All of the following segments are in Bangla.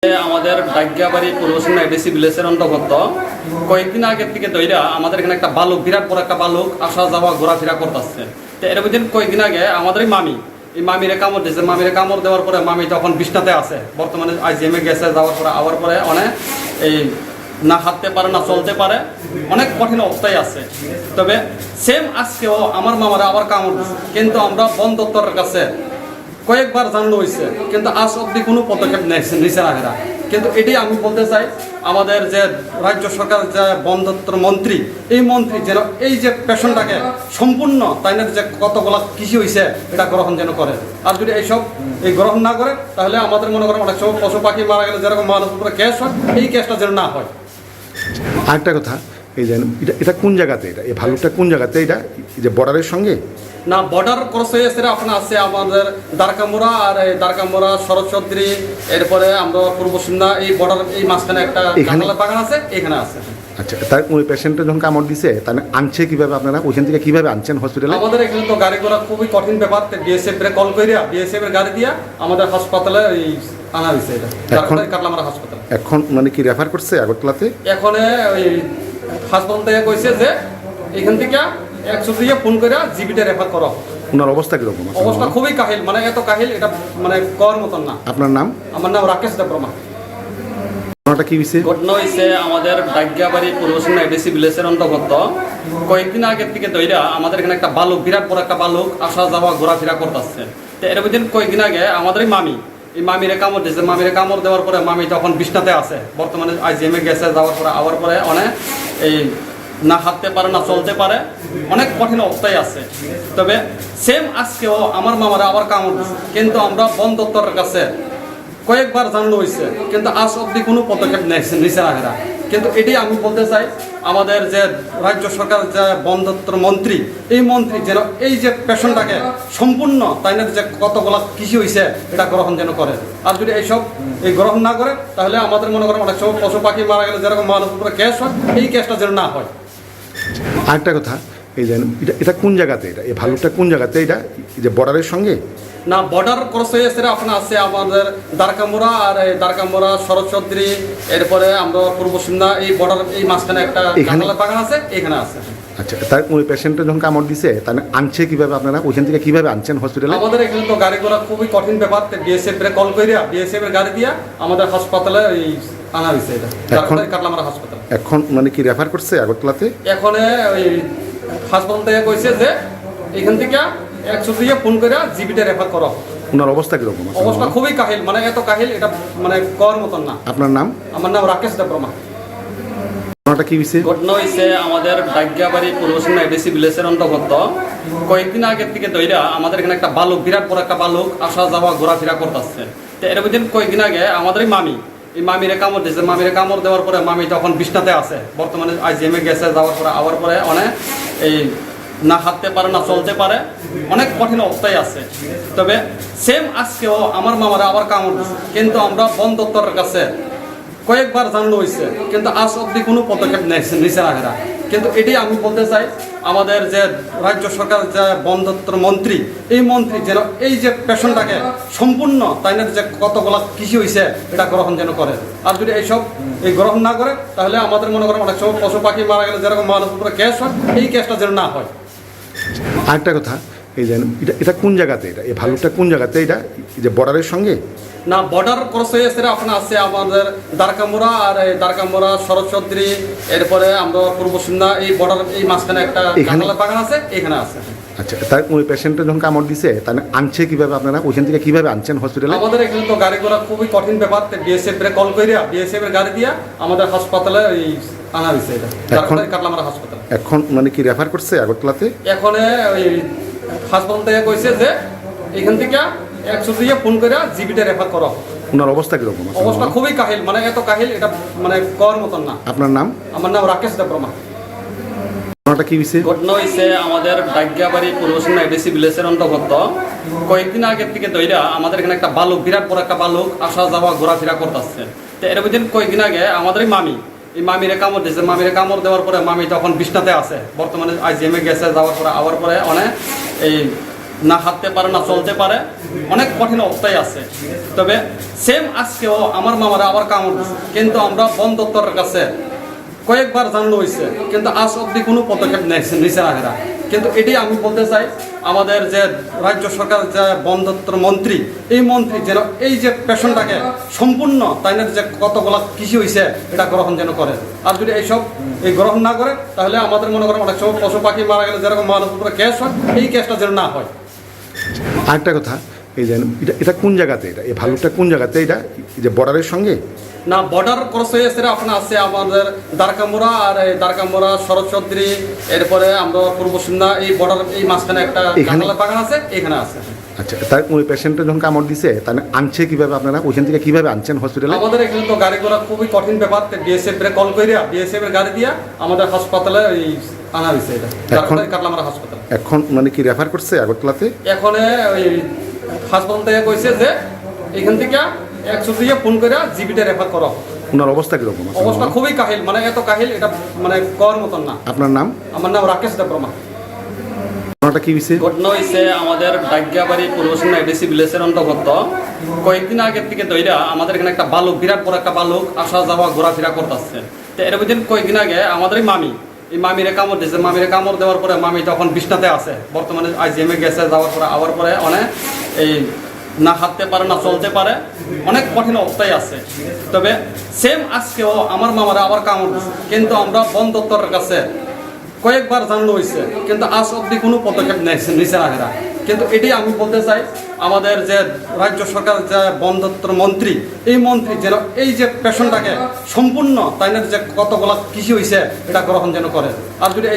আমাদের ডাগ্যাবাড়ি পূর্বসীমা এডিসি ভিলেজের অন্তর্গত কয়েকদিন আগের থেকে দইরা আমাদের এখানে একটা বালক, বিরাট বড় একটা বালক আসা যাওয়া ঘোরাফেরা করতেছে। তো এর মধ্যে কয়েকদিন আগে আমাদের মামি, এই মামিরে কামড় দিয়েছে। মামিরে কামড় দেওয়ার পরে মামি তখন বিছনাতে আছে, বর্তমানে আইজিএমে গেছে। যাওয়ার পরে আবার পরে অনেক এই না হাঁটতে পারে না চলতে পারে, অনেক কঠিন অবস্থায় আছে। তবে সেম আজকেও আমার মামারা আবার কামড় দিচ্ছে, কিন্তু আমরা বন দপ্তরের কাছে কয়েকবার জানানো হয়েছে, কিন্তু আজ অব্দি কোনো পদক্ষেপ নিচ্ছে না এরা। কিন্তু এটি আমি বলতে চাই, আমাদের যে রাজ্য সরকার যে বন দপ্তর মন্ত্রী, এই মন্ত্রী যেন এই যে পেশনটাকে সম্পূর্ণ তাইনের যে কতগুলা কৃষি হয়েছে এটা গ্রহণ যেন করে। আর যদি এইসব গ্রহণ না করে, তাহলে আমাদের মনে করেন অনেক সময় পশু পাখি মারা গেলে যেরকম মানুষের উপরে কেস হয়, এই কেসটা যেন না হয়। আরেকটা কথা, এই যে এটা কোন জায়গাতে, এই ভালুকটা কোন জায়গাতে, এটা যে বর্ডারের সঙ্গে না, বর্ডার ক্রস হয়ে এসে আপনার আছে আমাদের দ্বারকামোড়া, আর এই দ্বারকামোড়া শরৎচৌধুরী, এরপরে আমরা পূর্বসীমা এই বর্ডার এই মাঝখানে একটা কাঁঠালের বাগান আছে, এখানে আছে। আচ্ছা, তার ওই পেশেন্টটা যখন কামড় দিছে, তাহলে আনছে কিভাবে আপনারা, ওইখান থেকে কিভাবে আনছেন হসপিটালে? আমাদের এখানে তো গাড়ি ঘোড়া খুবই কঠিন ব্যাপার। বিএসএফ এর কল করিয়া বিএসএফ এর গাড়ি দিয়া আমাদের হাসপাতালে এই আনা হয়েছে। এটা কাটলামারা হাসপাতাল। এখন মানে কি রেফার করছে আগরতলাতে? এখন ওই হাসপাতাল থেকে কইছে যে এখান থেকে 100 দিয়ে ফোন করে জিবিতে রেফার করো। ওনার অবস্থা কিরকম? অবস্থা খুবই কাহিল, মানে এত কাহিল এটা মানে কর মতন না। আপনার নাম? আমার নাম রাকেশ দেববর্মা। ঘটনাটা কি হয়েছে? ঘটনা হয়েছে আমাদের ডাগ্যাবাড়ি পূর্বসীমা এডিসি ভিলেজের অন্তর্গত কয়েকদিন আগের থেকে দইরা আমাদের এখানে একটা বালক, বিরাট বড় একটা বালক আসা যাওয়া ঘোরাফেরা করতেছে। তো এর মধ্যে কয়েকদিন আগে আমাদের মামি, এই মামিরে কামড় দিয়েছে। মামিরে কামড় দেওয়ার পরে মামি তখন বিছনাতে আছে, বর্তমানে আইজিএমে গেছে। যাওয়ার পরে আবার পরে অনেক এই না হাঁটতে পারে না চলতে পারে, অনেক কঠিন অবস্থায় আছে। তবে সেম আজকেও আমার মামারা আবার কামড় দিচ্ছে, কিন্তু আমরা বন দপ্তরের কাছে কয়েকবার জানানো হয়েছে, কিন্তু আজ অব্দি কোনো পদক্ষেপ নিচ্ছে না এরা। কিন্তু এটি আমি বলতে চাই, আমাদের যে রাজ্য সরকার যে বন দপ্তর মন্ত্রী, এই মন্ত্রী যেন এই যে পেশনটাকে সম্পূর্ণ তাইনের যে কতগুলা কৃষি হয়েছে এটা গ্রহণ যেন করে। আর যদি এইসব গ্রহণ না করে, তাহলে আমাদের মনে করেন অনেক সময় পশু পাখি মারা গেলে যেরকম মানুষের উপরে কেস হয়, এই কেসটা যেন না হয়। আরেকটা কথা, এই যে এটা কোন জায়গাতে, এই ভালুকটা কোন জায়গাতে, এটা যে বর্ডারের সঙ্গে? না, বর্ডার ক্রস হয়ে এসে আপনার আছে আমাদের দ্বারকামোড়া, আর এই দ্বারকামোড়া শরৎচৌধুরী, এরপরে আমরা পূর্বসীমা এই বর্ডার এই মাঝখানে একটা কাঁঠালের বাগান আছে, এখানে আছে। আচ্ছা, তার ওই পেশেন্টটা যখন কামড় দিছে, তাহলে আনছে কিভাবে আপনারা, ওইখান থেকে কিভাবে আনছেন হসপিটালে? আমাদের এখানে তো গাড়ি ঘোড়া খুবই কঠিন ব্যাপার। বিএসএফ এর কল করিয়া বিএসএফ এর গাড়ি দিয়া আমাদের হাসপাতালে এই আনা হয়েছে। এটা কাটলামারা হাসপাতাল। এখন মানে কি রেফার করছে আগরতলাতে? এখন ওই হাসপাতাল থেকে কইছে যে এখান থেকে 100 দিয়ে ফোন করে জিবিতে রেফার করো। ওনার অবস্থা কিরকম? অবস্থা খুবই কাহিল, মানে এত কাহিল এটা মানে কর মতন না। আপনার নাম? আমার নাম রাকেশ দেববর্মা। ঘটনাটা কি হয়েছে? ঘটনা হয়েছে আমাদের ডাগ্যাবাড়ি পূর্বসীমা এডিসি ভিলেজের অন্তর্গত কয়েকদিন আগের থেকে দইরা আমাদের এখানে একটা বালক, বিরাট বড় একটা বালক আসা যাওয়া ঘোরাফেরা করতেছে। তো এর মধ্যে কয়েকদিন আগে আমাদের মামি, এই মামিরে কামড় দিয়েছে। মামিরে কামড় দেওয়ার পরে মামি তখন বিছনাতে আছে, বর্তমানে আইজিএমে গেছে। যাওয়ার পরে আবার পরে অনেক এই না হাঁটতে পারে না চলতে পারে, অনেক কঠিন অবস্থায় আছে। তবে সেম আজকেও আমার মামারা আবার কামড় দিচ্ছে, কিন্তু আমরা বন দপ্তরের কাছে কয়েকবার জানানো হয়েছে, কিন্তু আজ অব্দি কোনো পদক্ষেপ নিচ্ছে না এরা। কিন্তু এটি আমি বলতে চাই, আমাদের যে রাজ্য সরকার যে বন দপ্তর মন্ত্রী, এই মন্ত্রী যেন এই যে পেশনটাকে সম্পূর্ণ তাইনের যে কতগুলা কৃষি হয়েছে এটা গ্রহণ যেন করে। আর যদি এইসব গ্রহণ না করে, তাহলে আমাদের মনে করেন অনেক সময় পশু পাখি মারা গেলে যেরকম মানুষের উপরে কেস হয়, এই কেসটা যেন না হয়। আরেকটা কথা, এই যে এটা কোন জায়গাতে, এই ভালুকটা কোন জায়গাতে, এটা যে বর্ডারের সঙ্গে? না, বর্ডার ক্রস হয়ে এসে আপনার আছে আমাদের দ্বারকামোড়া, আর এই দ্বারকামোড়া শরৎচৌধুরী, এরপরে আমরা পূর্বসীমা এই বর্ডার এই মাঝখানে একটা কাঁঠালের বাগান আছে, এখানে আছে। আচ্ছা, তার ওই পেশেন্টটা যখন কামড় দিছে, তাহলে আনছে কিভাবে আপনারা, ওইখান থেকে কিভাবে আনছেন হসপিটালে? আমাদের এখানে তো গাড়ি ঘোড়া খুবই কঠিন ব্যাপার। বিএসএফ এর কল করিয়া বিএসএফ এর গাড়ি দিয়া আমাদের হাসপাতালে এই আনা হয়েছে। এটা কাটলামারা হাসপাতাল। এখন মানে কি রেফার করছে আগরতলাতে? এখন ওই হাসপাতাল থেকে কইছে যে এখান থেকে 100 দিয়ে ফোন করে জিবিতে রেফার করো। ওনার অবস্থা কিরকম? অবস্থা খুবই কাহিল, মানে এত কাহিল এটা মানে কর মতন না। আপনার নাম? আমার নাম রাকেশ দেববর্মা। ঘটনাটা কি হয়েছে? ঘটনা হয়েছে আমাদের ডাগ্যাবাড়ি পূর্বসীমা এডিসি ভিলেজের অন্তর্গত কয়েকদিন আগের থেকে দইরা আমাদের এখানে একটা বালক, বিরাট বড় একটা বালক আসা যাওয়া ঘোরাফেরা করতেছে। তো এর মধ্যে কয়েকদিন আগে আমাদের মামি, এই মামিরে কামড় দিয়েছে। মামিরে কামড় দেওয়ার পরে মামি তখন বিছনাতে আছে, বর্তমানে আইজিএমে গেছে। যাওয়ার পরে আবার পরে অনেক এই না হাঁটতে পারে না চলতে পারে, অনেক কঠিন অবস্থায় আছে। তবে সেম আজকেও আমার মামারা আবার কামড় দিচ্ছে, কিন্তু আমরা বন দপ্তরের কাছে কয়েকবার জানানো হয়েছে, কিন্তু আজ অব্দি কোনো পদক্ষেপ নিচ্ছে না এরা। কিন্তু এটি আমি বলতে চাই, আমাদের যে রাজ্য সরকার যে বন দপ্তর মন্ত্রী, এই মন্ত্রী যেন এই যে পেশনটাকে সম্পূর্ণ তাইনের যে কতগুলা কৃষি হয়েছে এটা গ্রহণ যেন করে। আর যদি এই গ্রহণ না করে, তাহলে আমাদের মনে করেন অনেক সময় পশু পাখি মারা গেলে যেরকম মানুষের উপরে কেস হয়, এই কেসটা যেন না হয়। আরেকটা কথা, এই যে এটা কোন জায়গাতে, এই ভালুকটা কোন জায়গাতে, এটা এই যে বর্ডারের সঙ্গে না, বর্ডার ক্রস হয়ে এসে আপনার আছে আমাদের দ্বারকামুড়া, আর এই দ্বারকামুড়া শরৎচৌধুরী, এরপরে আমরা পূর্ব সিন্ধা, এই বর্ডার এই মাঝখানে একটা কাঁঠালের বাগান আছে, এখানে আছে। আচ্ছা, তার ওই পেশেন্টের যখন কামড় দিছে, তাহলে আনছে কিভাবে আপনারা, ওইখান থেকে কিভাবে আনছেন হসপিটালে? আমাদের এখানে তো গাড়ি ঘোড়া খুবই কঠিন ব্যাপার, বিএসএফ এর কল করিয়া বিএসএফ এর গাড়ি দিয়া আমাদের হাসপাতালে এই আনা হয়েছে। এটা কাটলামারা হাসপাতাল। এখন মানে কি রেফার করছে আগরতলাতে? এখন ওই হাসপাতাল থেকে কইছে যে এখান থেকে 100 দিয়ে ফোন করে জিবিতে রেফার করো। ওনার অবস্থা কিরকম? অবস্থা খুবই কাহিল, মানে এত কাহিল এটা মানে কর মতন না। আপনার নাম? আমার নাম রাকেশ দেববর্মা। ঘটনাটা কি হয়েছে? ঘটনা হয়েছে আমাদের ডাকিয়াবাড়ি পূর্বসিন্ধা এডিসি ভিলেজের অন্তর্গত কয়েকদিন আগের থেকে দইরা আমাদের এখানে একটা বালুক, বিরাট বড় একটা বালুক আসা যাওয়া ঘোরাফেরা করতেছে। তো এর মধ্যে কয়েকদিন আগে আমাদের মামি, এই মামিরে কামড় দিয়েছে। মামিরে কামড় দেওয়ার পরে মামি তখন বিছনাতে আছে, বর্তমানে আইজিএমে গেছে, যাওয়ার পরে আবার পরে অনেক এই না হাঁটতে পারে না চলতে পারে, অনেক কঠিন অবস্থায় আছে। তবে সেম আজকেও আমার মামারা আবার কামড় দিচ্ছে, কিন্তু আমরা বন দপ্তরের কাছে কয়েকবার জানানো হয়েছে, কিন্তু আজ অব্দি কোনো পদক্ষেপ নিচ্ছে না এরা। কিন্তু এটি আমি বলতে চাই, আমাদের যে রাজ্য সরকার যে বন দপ্তর মন্ত্রী, এই মন্ত্রী যেন এই যে পেশনটাকে সম্পূর্ণ তাইনের যে কতগুলা কৃষি হয়েছে এটা গ্রহণ যেন করে। আর যদি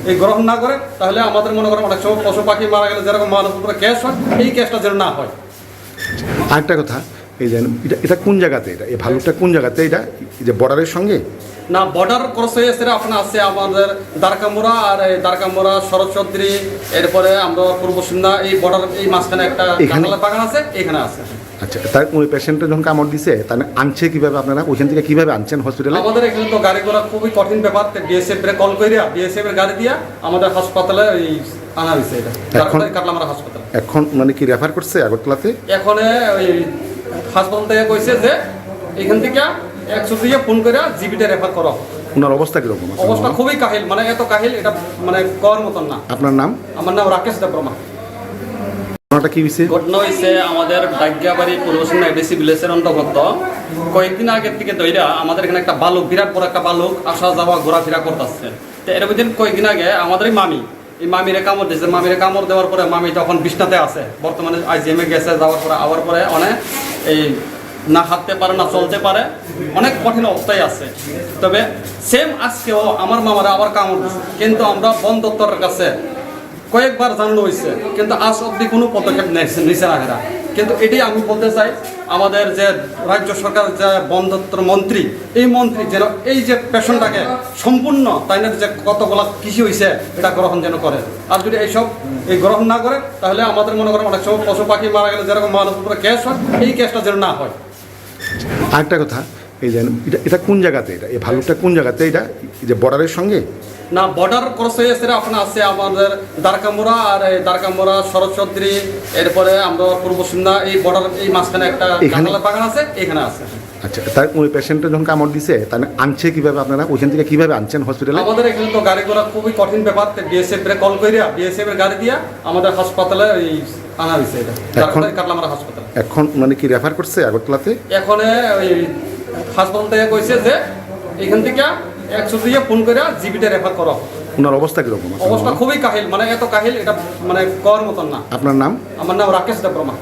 এই গ্রহণ না করে, তাহলে আমাদের মনে করেন অনেক সময় পশু পাখি মারা গেলে যেরকম মানুষের উপরে কেস হয়, এই কেসটা যেন না হয়। আরেকটা কথা, এই যে এটা কোন জায়গাতে, এই ভালুকটা কোন জায়গাতে, এটা এই যে বর্ডারের সঙ্গে? না, বর্ডার ক্রস হয়ে এসে আপনার আছে আমাদের দ্বারকামুড়া, আর এই দ্বারকামুড়া শরৎচৌধুরী, এরপরে আমরা পূর্ব সিন্ধা, এই বর্ডার এই মাঝখানে একটা কাঁঠালের বাগান আছে, এখানে আছে। আচ্ছা, তার ওই পেশেন্টের যখন কামড় দিছে, তাহলে আনছে কিভাবে আপনারা, ওইখান থেকে কিভাবে আনছেন হসপিটালে? আমাদের এখানে তো গাড়ি ঘোড়া খুবই কঠিন ব্যাপার, বিএসএফ এর কল করিয়া বিএসএফ এর গাড়ি দিয়া আমাদের হাসপাতালে এই আনা হয়েছে। এটা কাটলামারা হাসপাতাল। এখন মানে কি রেফার করছে আগরতলাতে? এখন ওই হাসপাতাল থেকে কইছে যে এখান থেকে 100 দিয়ে ফোন করে জিবিতে রেফার করো। ওনার অবস্থা কিরকম? অবস্থা খুবই কাহিল, মানে এত কাহিল এটা মানে কর মতন না। আপনার নাম? আমার নাম রাকেশ দেববর্মা। ঘটনাটা কি হয়েছে? ঘটনা হয়েছে আমাদের ডাকিয়াবাড়ি পূর্বসিন্ধা এডিসি ভিলেজের অন্তর্গত কয়েকদিন আগের থেকে দইরা আমাদের এখানে একটা বালুক, বিরাট বড় একটা বালুক আসা যাওয়া ঘোরাফেরা করতেছে। তো এর মধ্যে কয়েকদিন আগে আমাদের মামি, এই মামিরে কামড় দিয়েছে। মামিরে কামড় দেওয়ার পরে মামি তখন বিছনাতে আছে, বর্তমানে আইজিএমে গেছে, যাওয়ার পরে আবার পরে অনেক এই না হাঁটতে পারে না চলতে পারে, অনেক কঠিন অবস্থায় আছে। তবে সেম আজকেও আমার মামারা আবার কামড় দিচ্ছে, কিন্তু আমরা বন দপ্তরের কাছে কয়েকবার জানানো হয়েছে, কিন্তু আজ অব্দি কোনো পদক্ষেপ নিচ্ছে না এরা। কিন্তু এটি আমি বলতে চাই, আমাদের যে রাজ্য সরকার যে বন দপ্তর মন্ত্রী, এই মন্ত্রী যেন এই যে পেশনটাকে সম্পূর্ণ তাইনের যে কতগুলা কৃষি হয়েছে এটা গ্রহণ যেন করে। আর যদি এই গ্রহণ না করে, তাহলে আমাদের মনে করেন অনেক সময় পশু পাখি মারা গেলে যেরকম মানুষের উপরে কেস হয়, এই কেসটা যেন না হয়। আজ অব্দি কোনো পদক্ষেপ নিচ্ছে না এরা। কিন্তু এটি আমি বলতে চাই, আমাদের যে রাজ্য সরকার যে বন দপ্তর মন্ত্রী, এই মন্ত্রী যেন এই যে পেশনটাকে সম্পূর্ণ তাইনের যে কতগুলা কৃষি হয়েছে এটা গ্রহণ যেন করে। আর যদি এই গ্রহণ না করে, তাহলে আমাদের মনে করেন অনেক সময় পশু পাখি মারা গেলে যেরকম মানুষের উপরে কেস হয়, এই কেসটা যেন না হয়। আরেকটা কথা, এই যে এটা কোন জায়গাতে, এই ভালুকটা কোন জায়গাতে, এটা এই যে বর্ডারের সঙ্গে? না, বর্ডার ক্রস হয়ে এসে আপনার আছে আমাদের দ্বারকামুড়া, আর এই দ্বারকামুড়া শরৎচৌধুরী, এরপরে আমরা পূর্ব সিন্ধা, এই বর্ডার এই মাঝখানে একটা কাঁঠালের বাগান আছে, এখানে আছে। আচ্ছা, তার ওই পেশেন্টের যখন কামড় দিছে, তাহলে আনছে কিভাবে আপনারা, ওইখান থেকে কিভাবে আনছেন হসপিটালে? আমাদের এখানে তো গাড়ি ঘোড়া খুবই কঠিন ব্যাপার, বিএসএফ এর কল করিয়া বিএসএফ এর গাড়ি দিয়া আমাদের হাসপাতালে এই আনা হয়েছে। এটা কাটলামারা হাসপাতাল। এখন মানে কি রেফার করছে আগরতলাতে? এখন ওই হাসপাতাল থেকে কইছে যে এখান থেকে 100 দিয়ে ফোন করে জিবিতে রেফার করো। ওনার অবস্থা কিরকম? অবস্থা খুবই কাহিল, মানে এত কাহিল এটা মানে কর মতন না। আপনার নাম? আমার নাম রাকেশ দেববর্মা।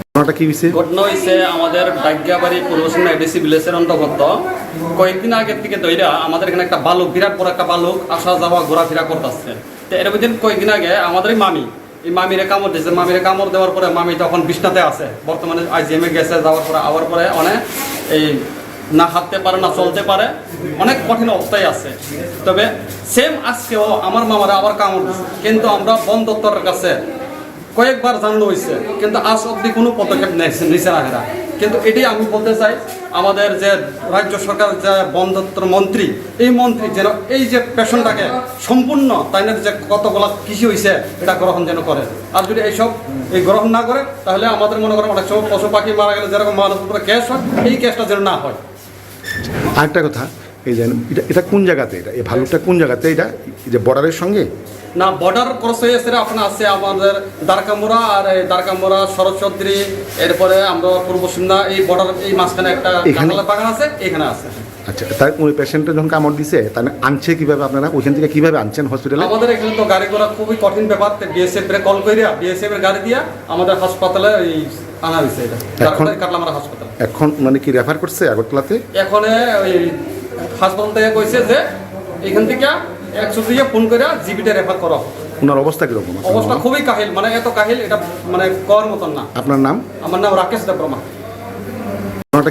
ঘটনাটা কি হয়েছে? ঘটনা হয়েছে আমাদের ডাকিয়াবাড়ি পূর্বসিন্ধা এডিসি ভিলেজের অন্তর্গত কয়েকদিন আগের থেকে দইরা আমাদের এখানে একটা বালুক, বিরাট বড় একটা বালুক আসা যাওয়া ঘোরাফেরা করতেছে। তো এর মধ্যে কয়েকদিন আগে আমাদের মামি, এই মামিরে কামড় দিয়েছে। মামিরে কামড় দেওয়ার পরে মামি তখন বিছনাতে আছে, বর্তমানে আইজিএমে গেছে, যাওয়ার পরে আবার পরে অনেক এই না হাঁটতে পারে না চলতে পারে, অনেক কঠিন অবস্থায় আছে। তবে সেম আজকেও আমার মামারা আবার কামড় দিচ্ছে, কিন্তু আমরা বন দপ্তরের কাছে কয়েকবার জানানো হয়েছে, কিন্তু আজ অব্দি কোনো পদক্ষেপ নিচ্ছে না এরা। কিন্তু এটাই আমি বলতে চাই, আমাদের যে রাজ্য সরকার যে বনদপ্তর মন্ত্রী, এই মন্ত্রী যেন এই যে পেশনটাকে সম্পূর্ণ তাইনের যে কতগুলা কৃষি হয়েছে এটা গ্রহণ যেন করে। আর যদি এইসব এই গ্রহণ না করে, তাহলে আমাদের মনে করেন অনেক সময় পশু পাখি মারা গেলে যেরকম মানুষ উপরে কেস হয়, এই কেসটা যেন না হয়। আরেকটা কথা, এই যে এটা কোন জায়গাতে, এটা এই ভালুকটা কোন জায়গাতে, এটা এই যে বর্ডারের সঙ্গে না, বর্ডার ক্রস হয়ে এসে আপনার আছে আমাদের দ্বারকামুড়া, আর এই দ্বারকামুড়া শরৎচৌধুরী, এরপরে আমরা পূর্ব সিমনা, এই বর্ডার এই মাঝখানে একটা এখানে? কাঁঠালের বাগান আছে, এখানে আছে। আচ্ছা, তার ওই পেশেন্টের যখন কামড় দিছে তাহলে আনছে কিভাবে আপনারা, ওইখান থেকে কিভাবে আনছেন হসপিটালে? আমাদের এখানে তো গাড়ি ঘোড়া খুবই কঠিন ব্যাপার, বিএসএফ এর কল করিয়া বিএসএফ এর গাড়ি দিয়া আমাদের হাসপাতালে এই আনা হয়েছে, এটা কাটলামারা হাসপাতাল। এখন মানে কি রেফার করছে আগরতলাতে? এখন ওই হাসপাতাল থেকে কইছে যে এখান থেকে 100 দিয়ে ফোন করে জিবিটা রেফার করো। ওনার অবস্থা কিরকম? অবস্থা খুবই কাহিল, মানে এত কাহিল এটা মানে কর মতন না। আপনার নাম? আমার নাম রাকেশ দেববর্মা।